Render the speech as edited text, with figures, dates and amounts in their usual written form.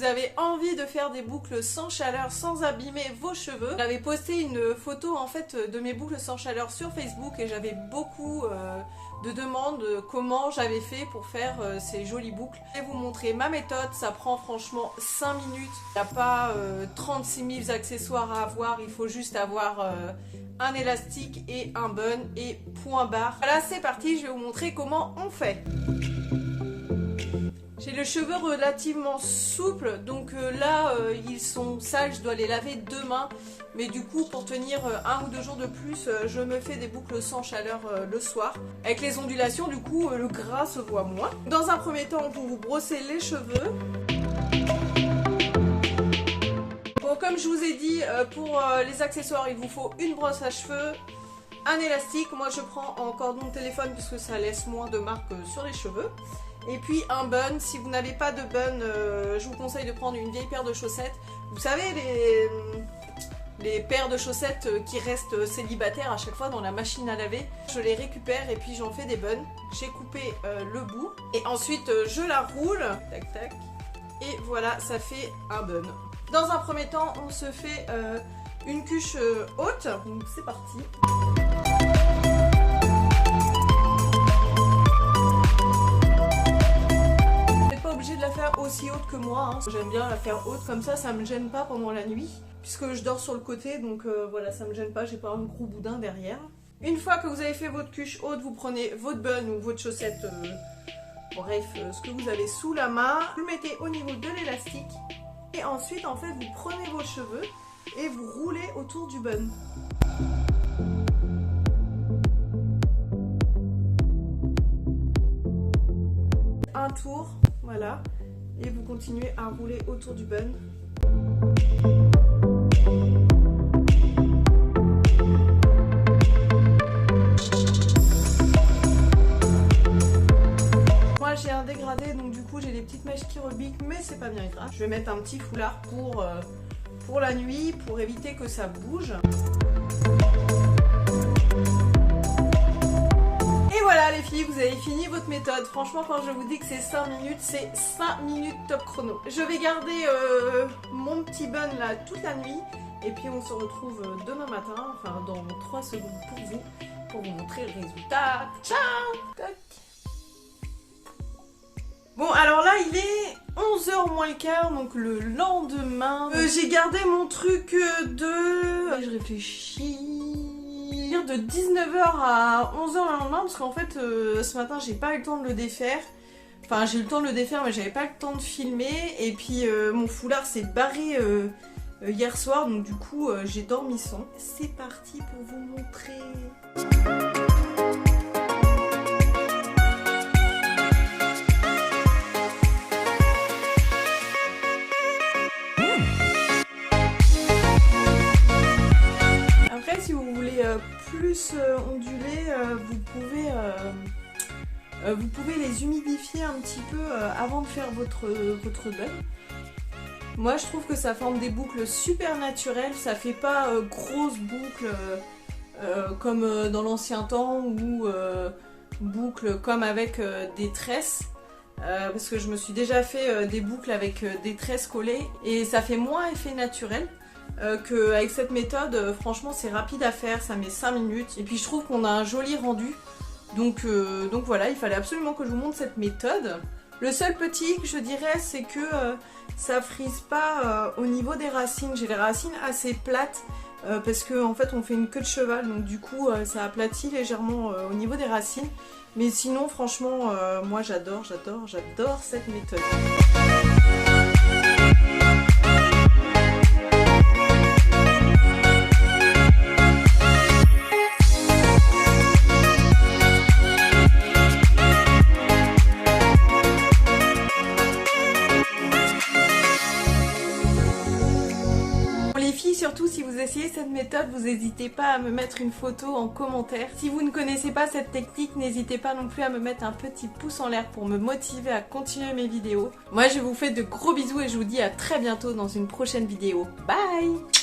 vous avez envie de faire des boucles sans chaleur, sans abîmer vos cheveux, j'avais posté une photo en fait de mes boucles sans chaleur sur Facebook et j'avais beaucoup de demandes comment j'avais fait pour faire ces jolies boucles. Je vais vous montrer ma méthode, ça prend franchement 5 minutes. Il n'y a pas 36 000 accessoires à avoir, il faut juste avoir un élastique et un bun et point barre. Voilà, c'est parti, je vais vous montrer comment on fait. J'ai les cheveux relativement souples, donc là ils sont sales, je dois les laver demain. Mais du coup pour tenir 1 ou 2 jours de plus, je me fais des boucles sans chaleur le soir. Avec les ondulations du coup le gras se voit moins. Dans un premier temps pour vous brosser les cheveux. Bon, comme je vous ai dit, pour les accessoires il vous faut une brosse à cheveux, un élastique, moi je prends en cordon de téléphone puisque ça laisse moins de marques sur les cheveux. Et puis un bun, si vous n'avez pas de bun, je vous conseille de prendre une vieille paire de chaussettes. Vous savez les paires de chaussettes qui restent célibataires à chaque fois dans la machine à laver. Je les récupère et puis j'en fais des buns. J'ai coupé le bout et ensuite je la roule, tac tac, et voilà, ça fait un bun. Dans un premier temps, on se fait une couche haute, donc c'est parti. De la faire aussi haute que moi, hein. J'aime bien la faire haute comme ça me gêne pas pendant la nuit puisque je dors sur le côté, donc voilà, ça me gêne pas, j'ai pas un gros boudin derrière. Une fois que vous avez fait votre cuche haute, vous prenez votre bun ou votre chaussette, bref, ce que vous avez sous la main, vous le mettez au niveau de l'élastique et ensuite en fait vous prenez vos cheveux et vous roulez autour du bun. Un tour, voilà, et vous continuez à rouler autour du bun. Moi j'ai un dégradé, donc du coup j'ai des petites mèches qui rebiquent, mais c'est pas bien grave. Je vais mettre un petit foulard pour la nuit, pour éviter que ça bouge. Voilà les filles, vous avez fini votre méthode. Franchement quand je vous dis que c'est 5 minutes, c'est 5 minutes top chrono. Je vais garder mon petit bun là toute la nuit. Et puis on se retrouve demain matin, enfin dans 3 secondes pour vous montrer le résultat. Ciao. Tac. Bon alors là il est 11h moins le quart, donc le lendemain. J'ai gardé mon truc de... Je réfléchis... de 19h à 11h le lendemain parce qu'en fait ce matin j'ai pas eu le temps de le défaire. Enfin j'ai eu le temps de le défaire mais j'avais pas le temps de filmer et puis mon foulard s'est barré hier soir donc du coup j'ai dormi sans. C'est parti pour vous montrer. Si vous voulez plus onduler, vous pouvez les humidifier un petit peu avant de faire votre bun. Moi je trouve que ça forme des boucles super naturelles, ça fait pas grosses boucles comme dans l'ancien temps ou boucles comme avec des tresses. Parce que je me suis déjà fait des boucles avec des tresses collées et ça fait moins effet naturel. Qu'avec cette méthode, franchement c'est rapide à faire, ça met 5 minutes et puis je trouve qu'on a un joli rendu donc voilà, il fallait absolument que je vous montre cette méthode. Le seul petit hic je dirais c'est que ça frise pas au niveau des racines, j'ai les racines assez plates parce qu'en fait on fait une queue de cheval donc du coup ça aplatit légèrement au niveau des racines, mais sinon franchement moi j'adore cette méthode. Surtout si vous essayez cette méthode, vous n'hésitez pas à me mettre une photo en commentaire. Si vous ne connaissez pas cette technique, n'hésitez pas non plus à me mettre un petit pouce en l'air pour me motiver à continuer mes vidéos. Moi je vous fais de gros bisous et je vous dis à très bientôt dans une prochaine vidéo. Bye!